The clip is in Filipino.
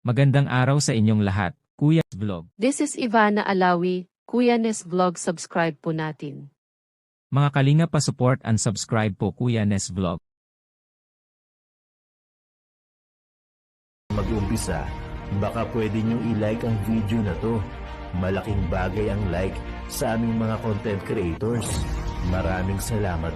Magandang araw sa inyong lahat, Kuya Nes Vlog. This is Ivana Alawi, Kuya Nes Vlog, subscribe po natin. Mga kalinga pa-support and subscribe po Kuya Nes Vlog. Mag-umpisa, baka pwede nyo i-like ang video na to. Malaking bagay ang like sa aming mga content creators. Maraming salamat.